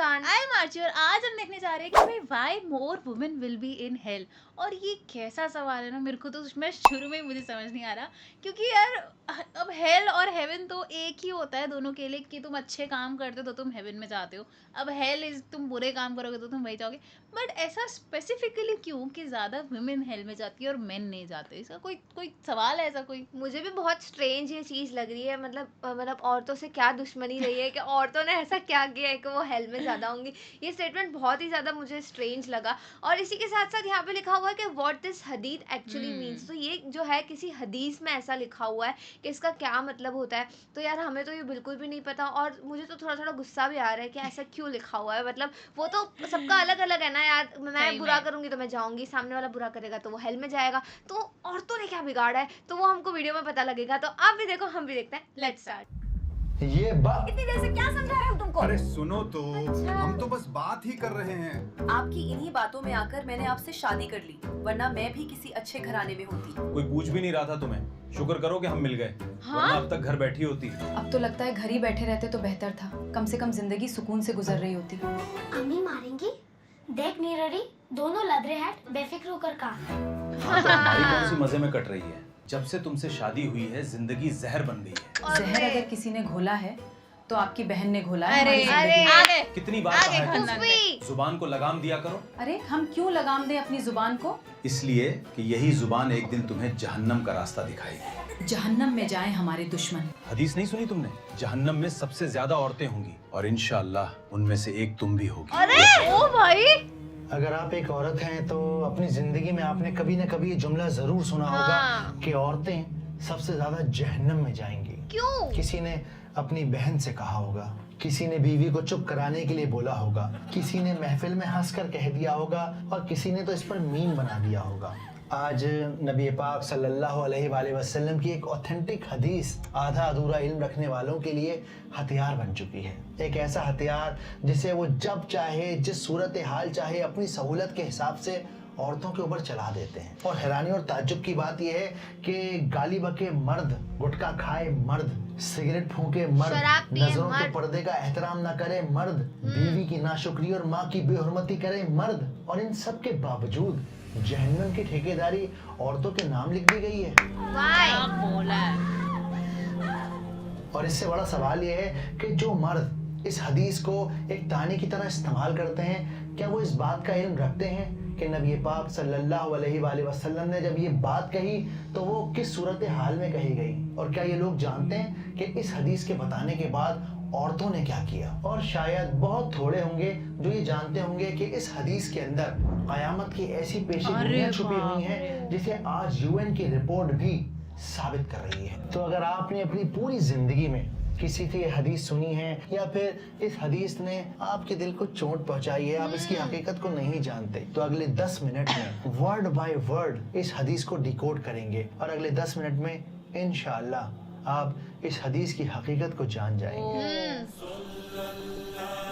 Muskan. I am Archie और आज हम देखने जा रहे हैं कि भाई why more women will be in hell. और ये कैसा सवाल है ना, मेरे को तो उसमें शुरू में ही मुझे समझ नहीं आ रहा, क्योंकि यार अब हेल और हेवन तो एक ही होता है दोनों के लिए, कि तुम अच्छे काम करते हो तो तुम हेवन में जाते हो, अब हेल इज तुम बुरे काम करोगे तो तुम वही जाओगे। बट ऐसा स्पेसिफिकली क्यों कि ज़्यादा वुमेन हेल में जाती है और मेन नहीं जाते? इसका कोई कोई सवाल है ऐसा कोई? मुझे भी बहुत स्ट्रेंज ये चीज़ लग रही है, मतलब औरतों से क्या दुश्मनी रही है कि औरतों ने ऐसा क्या किया है कि वो हेल में ज़्यादा होंगी। ये स्टेटमेंट बहुत ही ज़्यादा मुझे स्ट्रेंज लगा। और इसी के साथ साथ यहाँ पे लिखा हुआ है कि व्हाट दिस हदीस एक्चुअली मीन्स। तो ये जो है किसी हदीस में ऐसा लिखा हुआ है कि इसका क्या मतलब होता है। तो यार हमें तो ये बिल्कुल भी नहीं पता, और मुझे तो थोड़ा थोड़ा गुस्सा भी आ रहा है कि ऐसा क्यों लिखा हुआ है। मतलब वो तो सबका अलग अलग है ना यार, मैं सही बुरा में। करूंगी तो मैं जाऊंगी, सामने वाला बुरा करेगा तो वो हेल में जाएगा। तो औरतों ने क्या बिगाड़ा है, तो वो हमको वीडियो में पता लगेगा। तो आप भी देखो, हम भी देखते हैं। Let's start. ये बात इतनी देर से क्या समझा रहे हो तुमको? अरे सुनो तो, अच्छा। हम तो बस बात ही कर रहे हैं। आपकी इन्हीं बातों में आकर मैंने आपसे शादी कर ली, वरना मैं भी किसी अच्छे घराने में होती। कोई पूछ भी नहीं रहा था तुम्हें, शुक्र करो कि हम मिल गए, वरना अब तक घर बैठी होती। अब तो लगता है घर ही बैठे रहते तो बेहतर था, कम से कम जिंदगी सुकून से गुजर रही होती। अम्मी मारेंगी, देख नीररी, दोनों लद रहे हैं बेफिक्र होकर का। हाँ, तो हमारी कौन सी मजे में कट रही है? जब से तुमसे शादी हुई है जिंदगी जहर बन गई है। जहर अगर किसी ने घोला है तो आपकी बहन ने घोला है अरे हमारी अरे जिंदगी में। आगे कितनी बार आगे कहा है खानदान तुमसे, पे। जुबान को लगाम दिया करो। अरे हम क्यों लगाम दें अपनी जुबान को? इसलिए कि यही जुबान एक दिन तुम्हें जहन्नम का रास्ता दिखाएगी। जहन्नम में जाएं हमारे दुश्मन। हदीस नहीं सुनी तुमने? जहन्नम में सबसे ज्यादा औरतें होंगी और इंशाअल्लाह उनमें से एक तुम भी होगी। अरे ओ भाई, अगर आप एक औरत हैं तो अपनी जिंदगी में आपने कभी न कभी ये जुमला जरूर सुना होगा कि औरतें सबसे ज्यादा जहन्नम में जाएंगी। क्यों? किसी ने अपनी बहन से कहा होगा, किसी ने बीवी को चुप कराने के लिए बोला होगा, किसी ने महफिल में हंसकर कह दिया होगा, और किसी ने तो इस पर मीम बना दिया होगा। आज नबी पाक सल्लल्लाहु अलैहि वसल्लम की एक ऑथेंटिक हदीस आधा अधूरा इल्म रखने वालों के लिए हथियार बन चुकी है। एक ऐसा हथियार जिसे वो जब चाहे, जिस सूरत हाल चाहे, अपनी सहूलत के हिसाब से औरतों के ऊपर चला देते हैं। और हैरानी और ताज्जुब की बात यह है कि गाली बके मर्द, गुटखा खाए मर्द, सिगरेट फूके मर्द, शराब पिए नजरों के मर्द, पर्दे का एहतराम ना करे मर्द, बीवी की नाशुक्री और माँ की बेहुरमती करे मर्द, और इन सब के बावजूद जहन्नम की ठेकेदारी औरतों के नाम लिख दी गई है। क्या बोला है? और इससे बड़ा सवाल यह है कि जो मर्द इस हदीस को एक ताने की तरह इस्तेमाल करते हैं, क्या वो इस बात का इल्म रखते हैं कि नबी पाक सल्लल्लाहु अलैहि वसल्लम ने जब ये बात कही तो वो किस सूरत हाल में कही गई? और क्या ये लोग जानते हैं कि इस हदीस के बताने के बाद औरतों ने क्या किया? और शायद बहुत थोड़े होंगे जो ये जानते होंगे कि इस हदीस के अंदर क़यामत की ऐसी पेशेगोइयां छुपी हुई हैं जिसे आज यूएन की रिपोर्ट भी साबित कर रही है। तो अगर आपने अपनी पूरी जिंदगी में किसी की हदीस सुनी है, या फिर इस हदीस ने आपके दिल को चोट पहुंचाई है, आप इसकी हकीकत को नहीं जानते, तो अगले 10 मिनट में वर्ड बाय वर्ड इस हदीस को डिकोड करेंगे, और अगले 10 मिनट में इंशाअल्लाह आप इस हदीस की हकीकत को जान जाएंगे।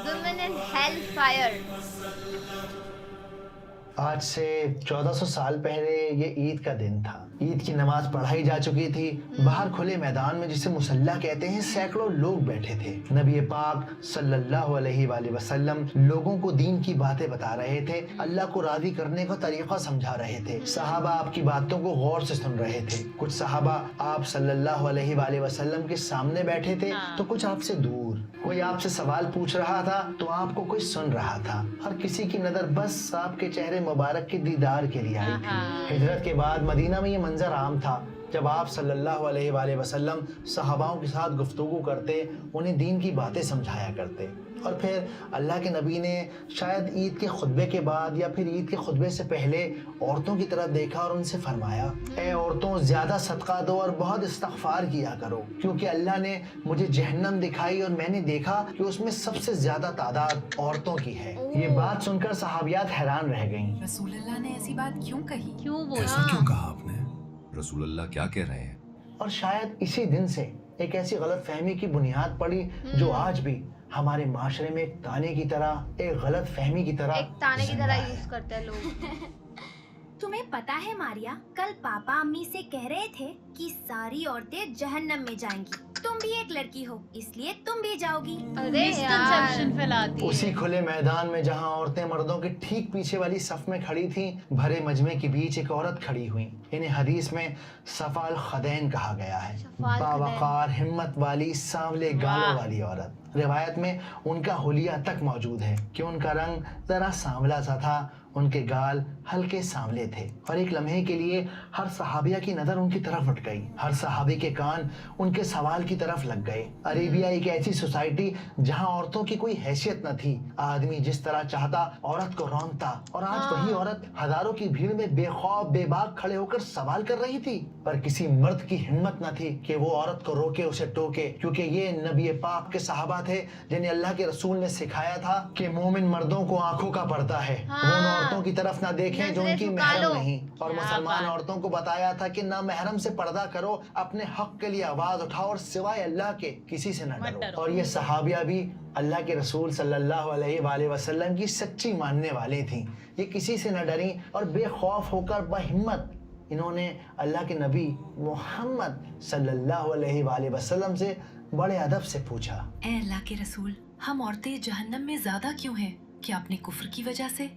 Women in Hellfire। आज से 1400 साल पहले ये ईद का दिन था। ईद की नमाज पढ़ाई जा चुकी थी। बाहर खुले मैदान में, जिसे मुसल्ला कहते हैं, सैकड़ों लोग बैठे थे। नबी पाक सल्लल्लाहु अलैहि वसल्लम लोगों को दीन की बातें बता रहे थे, अल्लाह को राजी करने का तरीका समझा रहे थे। सहाबा आपकी बातों को गौर से सुन रहे थे। कुछ सहाबा आप सल्लल्लाहु अलैहि वसल्लम के सामने बैठे थे तो कुछ आपसे दूर। कोई आपसे सवाल पूछ रहा था तो आपको कोई सुन रहा था। हर किसी की नजर बस आपके चेहरे मुबारक के दीदार के लिए आई थी। हिजरत के बाद मदीना में ये मंजर आम था, जब आप सल्लल्लाहु अलैहि वसल्लम सहाबाओं के साथ गुफ्तगू करते, उन्हें दीन की बातें समझाया करते। और फिर अल्लाह के नबी ने शायद ईद के खुतबे के बाद या फिर ईद के खुतबे से पहले औरतों की तरफ देखा और उनसे फरमाया, ए औरतों, ज़्यादा सदका दो और बहुत इस्तग़फ़ार किया करो, क्योंकि अल्लाह ने मुझे जहन्नम दिखाई और मैंने देखा कि उसमें सबसे ज़्यादा तादाद औरतों की है। ये बात सुनकर सहाबियात हैरान रह गईं। रसूलुल्लाह ने ऐसी बात क्यों कही? क्यों बोला? ऐसा क्यों कहा आपने? रसूलुल्लाह क्या कह रहे हैं? और शायद इसी दिन से एक ऐसी गलत फहमी की बुनियाद पड़ी जो आज भी हमारे माशरे में एक ताने की तरह, एक गलत फहमी की तरह एक ताने की जिंदा तरह है। यूज करते हैं लोग। तुम्हें पता है मारिया, कल पापा अम्मी से कह रहे थे कि सारी औरतें जहन्नम में जाएंगी। तुम भी एक लड़की हो, इसलिए तुम भी जाओगी। अरे मिसकंसेप्शन यार, फैलाती उसी है। खुले मैदान में जहां औरतें मर्दों के ठीक पीछे वाली सफ में खड़ी थीं, भरे मजमे के बीच एक औरत खड़ी हुई। इन्हें हदीस में सफाल खदैन कहा गया है। सफाल बावकार, हिम्मत वाली, सांवले गालों वाह। वाली औरत। रिवायत में उनका हुलिया तक मौजूद है कि उनका रंग जरा सांवला सा था, उनके गाल हल्के सांवले थे और एक लम्हे के लिए हर सहाबिया की नजर उनकी तरफ उठ गई। हर सहाबी के कान उनके सवाल की तरफ लग गए। अरेबिया एक ऐसी सोसाइटी जहां औरतों की कोई हैसियत न थी। आदमी जिस तरह चाहता औरत को रौंदता, और आज वही औरत हजारों की भीड़ में बेखौफ बेबाक खड़े होकर सवाल कर रही थी। पर किसी मर्द की हिम्मत न थी कि वो औरत को रोके, उसे टोके, क्योंकि ये नबी पाक के सहाबा थे जिन्हें अल्लाह के रसूल ने सिखाया था कि मोमिन मर्दों को आंखों का पर्दा है, वो उन औरतों की तरफ ना देखें जो नजरें उनकी झुका लो। महरम नहीं। और क्या मुसलमान बात। औरतों को बताया था कि ना महरम से पर्दा करो, अपने हक के लिए आवाज उठाओ और सिवाय अल्लाह के किसी से न मत डरो। डरो। और ये सहाबिया भी अल्लाह के रसूल सल्लल्लाहु अलैहि वसल्लम की सच्ची मानने वाली थी। ये किसी से न डरी और बेखौफ होकर बहिम्मत इन्होंने अल्लाह के नबी मोहम्मद सल्लल्लाहु अलैहि वसल्लम से बड़े अदब से पूछा, ए अल्लाह के रसूल, हम औरतें जहन्नम में ज्यादा क्यों हैं? क्या अपने कुफ्र की वजह से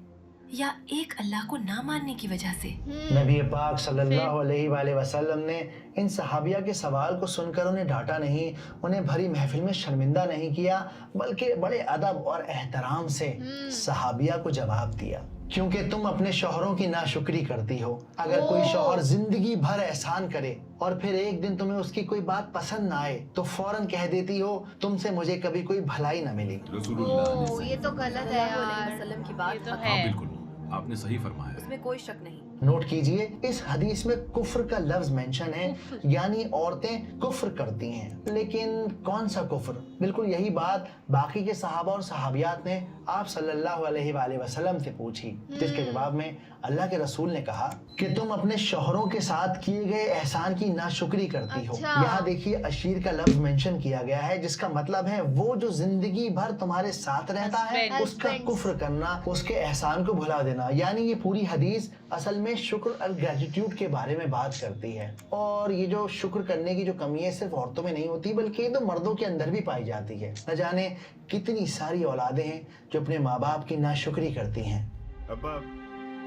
या एक अल्लाह को ना मानने की वजह से? नबी पाक सल्लल्लाहु अलैहि वसल्लम ने इन सहाबिया के सवाल को सुनकर उन्हें डांटा नहीं, उन्हें भरी महफिल में शर्मिंदा नहीं किया, बल्कि बड़े अदब और एहतराम से सहाबिया को जवाब दिया, क्योंकि तुम अपने शौहरों की नाशुक्री करती हो। अगर कोई शौहर जिंदगी भर एहसान करे और फिर एक दिन तुम्हें उसकी कोई बात पसंद ना आए तो फौरन कह देती हो तुमसे मुझे कभी कोई भलाई न मिली। रसूलुल्लाह ने ओ, सही ये तो गलत है सल्लल्लाहु अलैहि यार। वसल्लम की ये बात तो हक है। हाँ बिल्कुल, आपने सही फरमाया है। उसमें कोई शक नहीं। नोट कीजिए, इस हदीस में कुफ्र का लफ्ज मेंशन है, यानी औरतें कुफ्र करती हैं। लेकिन कौन सा कुफ्र? बिल्कुल यही बात बाकी के सहाबा और सहाबियात ने आप सल्लल्लाहु अलैहि वसल्लम से पूछी, जिसके जवाब में अल्लाह के रसूल ने कहा कि तुम अपने शौहरों के साथ किए गए एहसान की नाशुक्री करती हो। अच्छा। यहाँ देखिए अशीर का लफ्ज मेंशन किया गया है, जिसका मतलब है वो जो जिंदगी भर तुम्हारे साथ रहता है, Husband. उसका Husband. कुफ्र करना, उसके एहसान को भुला देना। यानी ये पूरी हदीस असल में शुक्र और ग्रेटिट्यूड के बारे में बात करती है। और ये जो शुक्र करने की जो कमी है सिर्फ औरतों में नहीं होती, बल्कि ये तो मर्दों के अंदर भी पाई जाती है। न जाने कितनी सारी औलादें हैं जो अपने माँ बाप की नाशुक्री करती हैं। अब्बा,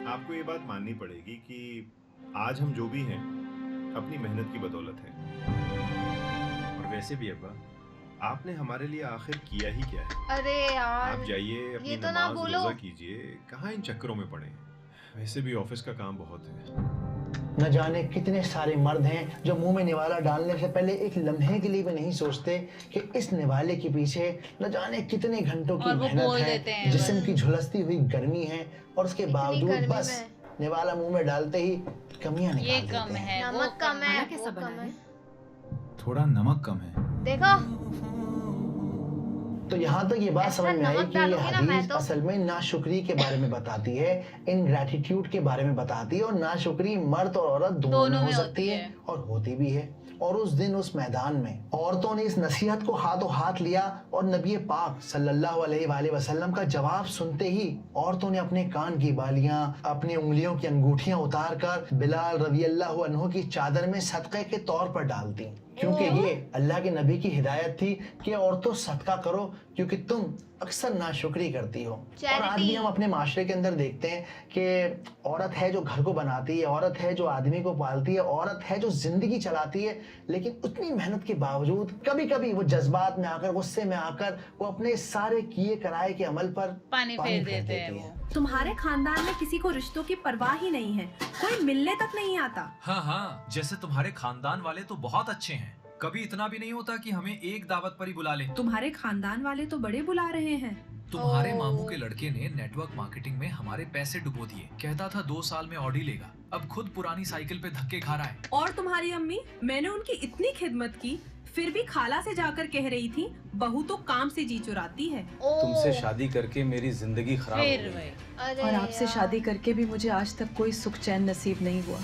आपको ये बात माननी पड़ेगी कि आज हम जो भी हैं अपनी मेहनत की बदौलत है। और वैसे भी अब्बा, आपने हमारे लिए आखिर किया ही क्या है? अरे यार, आप जाइए, अपनी ये तो ना नमाज बोलो। रोजा कीजिए, कहाँ इन चक्करों में पड़े हैं? वैसे भी ऑफिस का काम बहुत है। न जाने कितने सारे मर्द हैं जो मुंह में निवाला डालने से पहले एक लम्हे के लिए भी नहीं सोचते कि इस निवाले के पीछे न जाने कितने घंटों की और वो मेहनत बोल है, देते हैं जिस्म बस। की झुलसती हुई गर्मी है, और उसके इतनी बावजूद गर्मी बस में। निवाला मुंह में डालते ही कमियां निकाल ये देते कम हैं। है, वो नमक कम है, खाना कैसा वो बना कम है? है। थोड़ा नमक कम है। देखो, तो यहाँ तक ये बात ऐसा समझ में आई नमक कि ये डालूंगी ना मैं हदीस तो। असल में नाशुक्री के बारे में बताती है, इनग्रेटिट्यूड के बारे में बताती है। और नाशुक्री मर्द और औरत दोनों में हो सकती है और होती भी है। और उस दिन उस मैदान में औरतों ने इस नसीहत को हाथों हाथ लिया और नबी पाक सल्लल्लाहु अलैहि वसल्लम का जवाब सुनते ही औरतों ने अपने कान की बालियां, अपनी उंगलियों की अंगूठियां उतार कर बिलाल रज़ी अल्लाहु अन्हु की चादर में सदक़े के तौर पर डाल दी, क्योंकि ये अल्लाह के नबी की हिदायत थी कि औरतों सदका करो, क्योंकि तुम अक्सर नाशुक्री करती हो। और आज भी हम अपने माशरे के अंदर देखते हैं कि औरत है जो घर को बनाती है, औरत है जो आदमी को पालती है, औरत है जो जिंदगी चलाती है, लेकिन उतनी मेहनत के बावजूद कभी कभी वो जज्बात में आकर, गुस्से में आकर वो अपने सारे किए कराए के अमल पर पानी फेर देते हैं देती वो। तुम्हारे खानदान में किसी को रिश्तों की परवाह ही नहीं है, कोई मिलने तक नहीं आता। हाँ हाँ, जैसे तुम्हारे खानदान वाले तो बहुत अच्छे हैं, कभी इतना भी नहीं होता कि हमें एक दावत पर ही बुला लें। तुम्हारे खानदान वाले तो बड़े बुला रहे हैं। तुम्हारे मामू के लड़के ने नेटवर्क मार्केटिंग में हमारे पैसे डुबो दिए, कहता था 2 साल में ऑडी लेगा, अब खुद पुरानी साइकिल पे धक्के खा रहा है। और तुम्हारी अम्मी, मैंने उनकी इतनी खिदमत की, फिर भी खाला से जाकर कह रही थी बहू तो काम से जी चुराती है। ओ, तुमसे शादी करके मेरी जिंदगी खराब हो फिर गई। वही। अरे और आपसे यार। शादी करके भी मुझे आज तक कोई सुख चैन नसीब नहीं हुआ।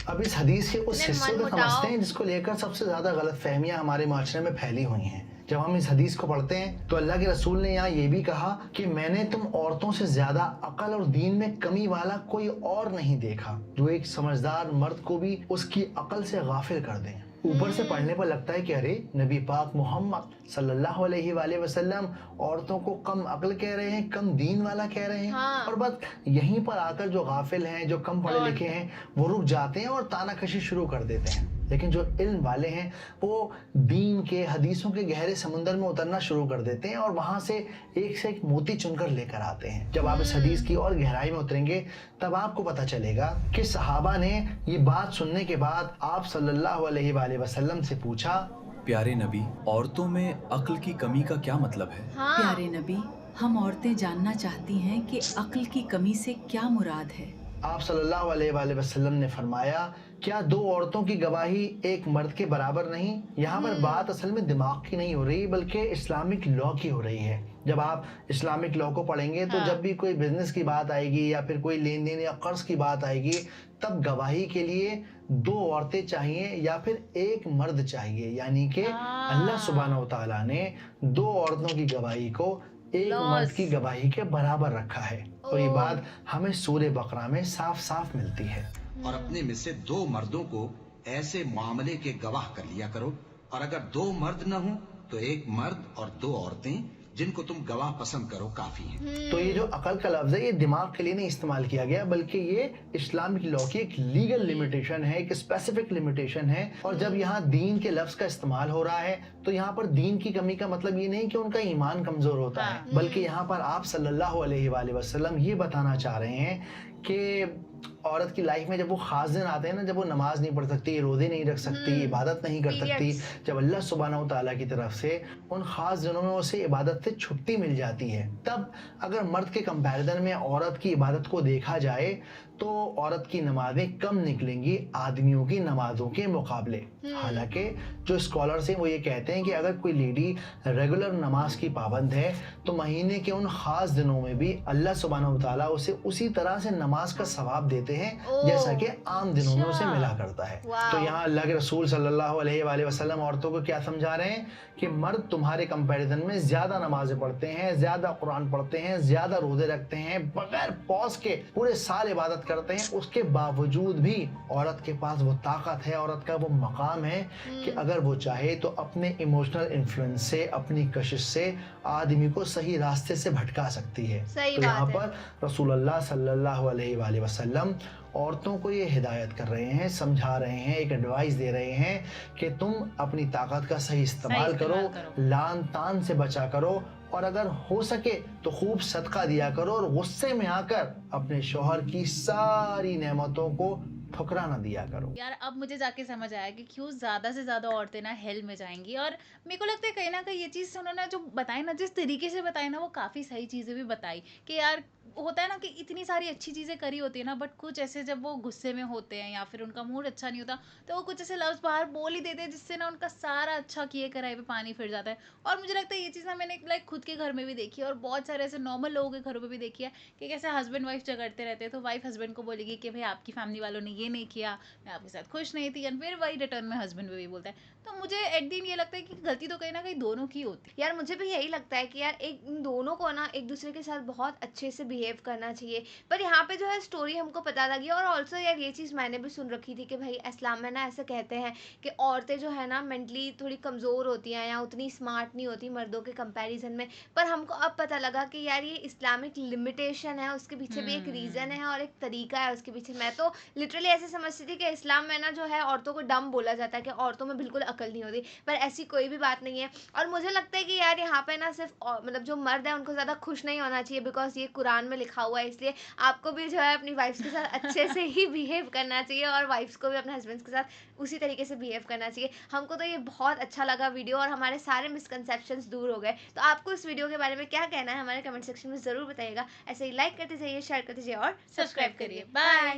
अब इस हदीस के उस इतने हिस्से को मनमुटाव। समझते हैं जिसको लेकर सबसे ज्यादा गलत फहमियां हमारे माशरे में फैली हुई हैं جب ہم اس حدیث کو پڑھتے ہیں تو اللہ کے رسول نے یہاں یہ بھی کہا کہ میں نے تم عورتوں سے زیادہ عقل اور دین میں کمی والا کوئی اور نہیں دیکھا جو ایک سمجھدار مرد کو بھی اس کی عقل سے غافل کر دیں. اوپر سے پڑھنے پر لگتا ہے کہ ارے نبی پاک محمد صلی اللہ علیہ وآلہ وسلم عورتوں کو کم عقل کہہ رہے ہیں, کم دین والا کہہ رہے ہیں. اور بس یہیں پر آ کر جو غافل ہیں, جو کم پڑھے لکھے ہیں, وہ رک جاتے ہیں اور تانا کشی شروع کر دیتے ہیں. لیکن جو علم والے ہیں وہ دین کے, حدیثوں کے گہرے سمندر میں اترنا شروع کر دیتے ہیں اور وہاں سے ایک موتی چن کر لے کر آتے ہیں. جب آپ اس حدیث کی اور گہرائی میں اتریں گے تب آپ کو پتہ چلے گا کہ صحابہ نے یہ بات سننے کے بعد آپ صلی اللہ علیہ وآلہ وسلم سے پوچھا, پیارے نبی, عورتوں میں عقل کی کمی کا کیا مطلب ہے؟ پیارے نبی, ہم عورتیں جاننا چاہتی ہیں کہ عقل کی کمی سے کیا مراد ہے. آپ صلی اللہ علیہ وآلہ وسلم نے فرمایا, کیا دو عورتوں کی گواہی ایک مرد کے برابر نہیں؟ یہاں پر بات اصل میں دماغ کی نہیں ہو رہی بلکہ اسلامک لا کی ہو رہی ہے. جب آپ اسلامک لا کو پڑھیں گے تو جب بھی کوئی بزنس کی بات آئے گی یا پھر کوئی لین دین یا قرض کی بات آئے گی تب گواہی کے لیے دو عورتیں چاہیے یا پھر ایک مرد چاہیے. یعنی کہ اللہ سبحانہ و تعالیٰ نے دو عورتوں کی گواہی کو ایک مرد کی گواہی کے برابر رکھا ہے. اور یہ بات ہمیں سورہ بقرہ میں صاف صاف ملتی ہے. اور اپنے میں سے دو مردوں کو ایسے معاملے کے گواہ کر لیا کرو, اور اگر دو مرد نہ ہوں تو ایک مرد اور دو عورتیں جن کو تم گواہ پسند کرو کافی ہیں. تو یہ جو عقل کا لفظ ہے یہ دماغ کے لیے نہیں استعمال کیا گیا بلکہ یہ اسلامک لا کی ایک لیگل لمیٹیشن ہے, ایک اسپیسیفک لمیٹیشن ہے. اور جب یہاں دین کے لفظ کا استعمال ہو رہا ہے تو یہاں پر دین کی کمی کا مطلب یہ نہیں کہ ان کا ایمان کمزور ہوتا ہے, بلکہ یہاں پر آپ صلی اللہ علیہ وآلہ وسلم یہ بتانا چاہ رہے ہیں کہ عورت کی لائف میں جب وہ خاص دن آتے ہیں نا, جب وہ نماز نہیں پڑھ سکتی, روزے نہیں رکھ سکتی, عبادت نہیں کر سکتی, جب اللہ سبحانہ و تعالیٰ کی طرف سے ان خاص دنوں میں اسے عبادت سے چھٹی مل جاتی ہے, تب اگر مرد کے کمپیریزن میں عورت کی عبادت کو دیکھا جائے تو عورت کی نمازیں کم نکلیں گی آدمیوں کی نمازوں کے مقابلے. حالانکہ جو اسکالرز ہیں وہ یہ کہتے ہیں کہ اگر کوئی لیڈی ریگولر نماز کی پابند ہے تو مہینے کے ان خاص دنوں میں بھی اللہ سبحانہ و تعالیٰ اسے اسی طرح سے نماز کا ثواب دیتے ہیں جیسا کہ عام دنوں میں اسے ملا کرتا ہے. تو یہاں اللہ کے رسول صلی اللہ علیہ وآلہ وسلم عورتوں کو کیا سمجھا رہے ہیں کہ مرد تمہارے کمپیریزن میں زیادہ نمازیں پڑھتے ہیں, زیادہ قرآن پڑھتے ہیں, زیادہ روزے رکھتے ہیں, بغیر پاز کے پورے سال عبادت کرتے ہیں, اس کے باوجود بھی عورت کے پاس وہ طاقت ہے, عورت کا وہ مقام ہے کہ اگر وہ چاہے تو اپنے ایموشنل انفلوئنس سے, اپنی کشش سے آدمی کو صحیح راستے سے بھٹکا سکتی ہے. تو یہاں پر رسول اللہ صلی اللہ علیہ وآلہ وسلم عورتوں کو یہ ہدایت کر رہے ہیں, سمجھا رہے ہیں, ایک ایڈوائز دے رہے ہیں کہ تم اپنی طاقت کا صحیح استعمال کرو, لان تان سے بچا کرو, اور اگر ہو سکے تو خوب صدقہ دیا کرو اور غصے میں آ کر اپنے شوہر کی ساری نعمتوں کو ٹھکرا نہ دیا کرو. یار اب مجھے جا کے سمجھ آیا کہ کیوں زیادہ سے زیادہ عورتیں نا ہیل میں جائیں گی. اور میرے کو لگتا ہے کہیں نہ کہیں یہ چیز انہوں نے جو بتائی نا, جس طریقے سے بتائی نا, وہ کافی صحیح چیزیں بھی بتائی کہ یار ہوتا ہے نا کہ اتنی ساری اچھی چیزیں کری ہوتی ہیں نا, بٹ کچھ ایسے جب وہ غصے میں ہوتے ہیں یا پھر ان کا موڈ اچھا نہیں ہوتا تو وہ کچھ ایسے لفظ باہر بول ہی دیتے ہیں جس سے نا ان کا سارا اچھا کیے کرائے پہ پانی پھر جاتا ہے. اور مجھے لگتا ہے یہ چیز نا میں نے لائک خود کے گھر میں بھی دیکھی ہے اور بہت سارے ایسے نارمل لوگوں کے گھروں پہ بھی دیکھی ہے کہ کیسے ہسبینڈ وائف جھگڑتے رہتے ہیں تو وائف ہسبینڈ کو بولے گی کہ بھائی آپ کی فیملی والوں نے یہ نہیں کیا, میں آپ کے ساتھ خوش نہیں تھی, اینڈ پھر وہی ریٹرن میں ہسبینڈ بھی بولتا ہے. تو مجھے ایٹ دن یہ لگتا ہے کہ غلطی تو کہیں نہ کہیں دونوں کی ہوتی ہے. یار مجھے بھی یہی لگتا ہے کہ یار ایک دونوں کو نا ایک دوسرے کے ساتھ بہت اچھے سے بیہیو کرنا چاہیے. پر یہاں پہ جو ہے اسٹوری ہم کو پتہ لگی, اور آلسو یار یہ چیز میں نے بھی سن رکھی تھی کہ بھائی اسلام میں نا ایسے کہتے ہیں کہ عورتیں جو ہے نا مینٹلی تھوڑی کمزور ہوتی ہیں یا اتنی اسمارٹ نہیں ہوتی مردوں کے کمپیریزن میں. پر ہم کو اب پتہ لگا کہ یار یہ اسلامک لمیٹیشن ہے, اس کے پیچھے بھی ایک ریزن ہے اور ایک طریقہ ہے اس کے پیچھے. میں تو لٹرلی ایسے سمجھتی تھی کہ اسلام میں نا جو ہے عورتوں کو ڈم بولا جاتا ہے کہ عورتوں میں بالکل عقل نہیں ہوتی, پر ایسی کوئی بھی بات نہیں ہے. اور مجھے لگتا ہے کہ یار یہاں پہ نا صرف مطلب جو مرد ہیں ان کو زیادہ خوش نہیں ہونا چاہیے بیکاز یہ قرآن میں لکھا ہوا ہے, اس لیے آپ کو بھی جو ہے اپنی وائفس کے ساتھ اچھے سے ہی بیہیو کرنا چاہیے اور وائفس کو بھی اپنے ہسبینڈس کے ساتھ اسی طریقے سے بیہیو کرنا چاہیے. ہم کو تو یہ بہت اچھا لگا ویڈیو اور ہمارے سارے مسکنسیپشنس دور ہو گئے. تو آپ کو اس ویڈیو کے بارے میں کیا کہنا ہے ہمارے کمنٹ سیکشن میں ضرور بتائیے گا. ایسے ہی لائک کرتے جائیے, شیئر کرتے جائیے اور سبسکرائب کریے. بائے.